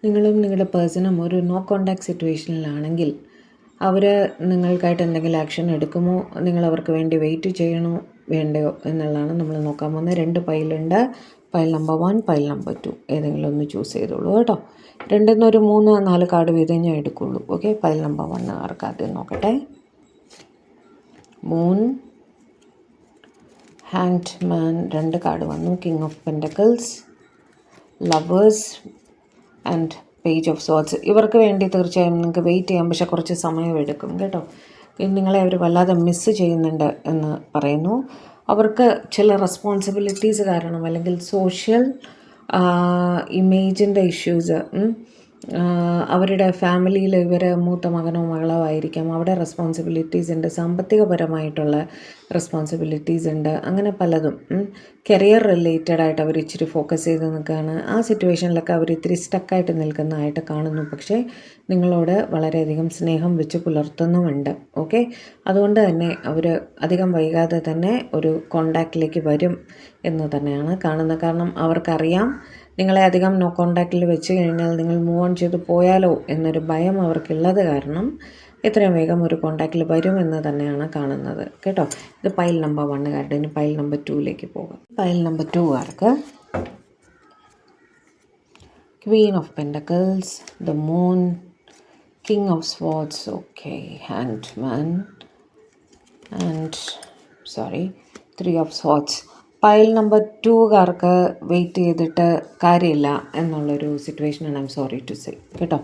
നിങ്ങളും നിങ്ങളുടെ പേഴ്സണും ഒരു നോ കോണ്ടാക്ട് സിറ്റുവേഷനിലാണെങ്കിൽ അവർ നിങ്ങൾക്കായിട്ട് എന്തെങ്കിലും ആക്ഷൻ എടുക്കുമോ, നിങ്ങൾ അവർക്ക് വേണ്ടി വെയിറ്റ് ചെയ്യണോ വേണ്ടയോ എന്നുള്ളതാണ് നമ്മൾ നോക്കാൻ പോകുന്നത്. 2 പൈലുണ്ട്. പൈൽ നമ്പർ 1, പൈൽ നമ്പർ 2 ഏതെങ്കിലും ഒന്ന് ചൂസ് ചെയ്തോളൂ കേട്ടോ. 2 ഒരു 3-4 കാർഡ് വീതം ഞാൻ എടുക്കുള്ളൂ. ഓക്കെ, പൈൽ നമ്പർ 1 ആർക്ക് ആദ്യം നോക്കട്ടെ. മൂൺ, ഹാങ്ഡ് മാൻ 2 കാർഡ് വന്നു. King of pentacles, lovers and page of sorts. ഇവർക്ക് വേണ്ടി തീർച്ചയായും നിങ്ങൾക്ക് വെയിറ്റ് ചെയ്യാം, പക്ഷേ കുറച്ച് സമയമെടുക്കും കേട്ടോ. നിങ്ങളെ അവർ വല്ലാതെ മിസ്സ് ചെയ്യുന്നുണ്ട് എന്ന് പറയുന്നു. അവർക്ക് ചില റെസ്പോൺസിബിലിറ്റീസ് കാരണം അല്ലെങ്കിൽ സോഷ്യൽ ഇമേജിൻ്റെ ഇഷ്യൂസ്, അവരുടെ ഫാമിലിയിൽ ഇവർ മൂത്ത മകനോ മകളോ ആയിരിക്കാം, അവിടെ റെസ്പോൺസിബിലിറ്റീസ് ഉണ്ട്, സാമ്പത്തികപരമായിട്ടുള്ള റെസ്പോൺസിബിലിറ്റീസ് ഉണ്ട്, അങ്ങനെ പലതും. കരിയർ റിലേറ്റഡ് ആയിട്ട് അവർ ഇച്ചിരി ഫോക്കസ് ചെയ്ത് നിൽക്കുകയാണ്. ആ സിറ്റുവേഷനിലൊക്കെ അവർ ഇത്തിരി സ്റ്റക്കായിട്ട് നിൽക്കുന്നതായിട്ട് കാണുന്നു. പക്ഷേ നിങ്ങളോട് വളരെയധികം സ്നേഹം വെച്ച് പുലർത്തുന്നുമുണ്ട്. ഓക്കെ, അതുകൊണ്ട് തന്നെ അവർ അധികം വൈകാതെ തന്നെ ഒരു കോണ്ടാക്റ്റിലേക്ക് വരും എന്ന് തന്നെയാണ് കാണുന്നത്. കാരണം അവർക്കറിയാം നിങ്ങളെ അധികം നോ കോണ്ടാക്റ്റിൽ വെച്ച് കഴിഞ്ഞാൽ നിങ്ങൾ മൂവ് ഓൺ ചെയ്ത് പോയാലോ എന്നൊരു ഭയം അവർക്കുള്ളത് കാരണം എത്രയും വേഗം ഒരു കോണ്ടാക്റ്റിൽ വരുമെന്ന് തന്നെയാണ് കാണുന്നത് കേട്ടോ. ഇത് പൈൽ നമ്പർ 1 കാർഡ്. ഇനി പൈൽ നമ്പർ 2ലേക്ക് പോകാം. പൈൽ നമ്പർ 2 കാർക്ക് queen of pentacles, the moon, king of swords, okay, hanged man and 3 of swords. Pile number 2 കാർക്ക് വെയിറ്റ് ചെയ്തിട്ട് കാര്യമില്ല എന്നുള്ളൊരു സിറ്റുവേഷനാണ്. I'm sorry to say കേട്ടോ.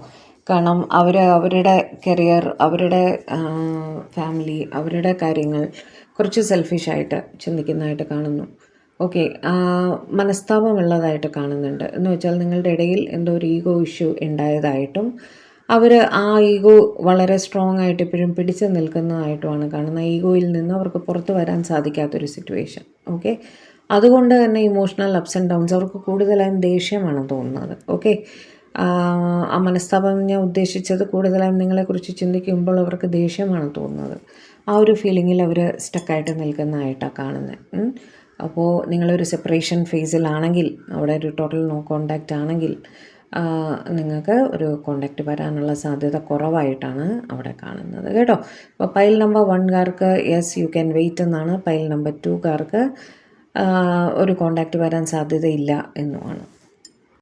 കാരണം അവരുടെ കരിയർ, അവരുടെ ഫാമിലി, അവരുടെ കാര്യങ്ങൾ കുറച്ച് സെൽഫിഷായിട്ട് ചിന്തിക്കുന്നതായിട്ട് കാണുന്നു. ഓക്കെ, മനസ്താപമുള്ളതായിട്ട് കാണുന്നുണ്ട്. എന്ന് വെച്ചാൽ നിങ്ങളുടെ ഇടയിൽ എന്തോ ഒരു ഈഗോ ഇഷ്യൂ ഉണ്ടായതായിട്ടും അവർ ആ ഈഗോ വളരെ സ്ട്രോങ് ആയിട്ട് ഇപ്പോഴും പിടിച്ചു നിൽക്കുന്നതായിട്ടുമാണ് കാണുന്നത്. ഈഗോയിൽ നിന്ന് അവർക്ക് പുറത്ത് വരാൻ സാധിക്കാത്തൊരു സിറ്റുവേഷൻ. ഓക്കെ, അതുകൊണ്ട് തന്നെ ഇമോഷണൽ അപ്സ് ആൻഡ് ഡൗൺസ്. അവർക്ക് കൂടുതലായും ദേഷ്യമാണ് തോന്നുന്നത്. ഓക്കെ, ആ മനസ്താപം ഞാൻ ഉദ്ദേശിച്ചത് കൂടുതലായും നിങ്ങളെക്കുറിച്ച് ചിന്തിക്കുമ്പോൾ അവർക്ക് ദേഷ്യമാണ് തോന്നുന്നത്. ആ ഒരു ഫീലിങ്ങിൽ അവർ സ്റ്റക്കായിട്ട് നിൽക്കുന്നതായിട്ടാണ് കാണുന്നത്. അപ്പോൾ നിങ്ങളൊരു സെപ്പറേഷൻ ഫേസിലാണെങ്കിൽ, അവിടെ ഒരു ടോട്ടൽ നോ കോണ്ടാക്റ്റ് ആണെങ്കിൽ നിങ്ങൾക്ക് ഒരു കോണ്ടാക്റ്റ് വരാനുള്ള സാധ്യത കുറവായിട്ടാണ് അവിടെ കാണുന്നത് കേട്ടോ. അപ്പോൾ പൈൽ നമ്പർ 1 കാർക്ക് യെസ് യു ക്യാൻ വെയിറ്റ് എന്നാണ്. പൈൽ നമ്പർ 2 കാർക്ക് ഒരു കോണ്ടാക്റ്റ് വരാൻ സാധ്യതയില്ല എന്നുമാണ്.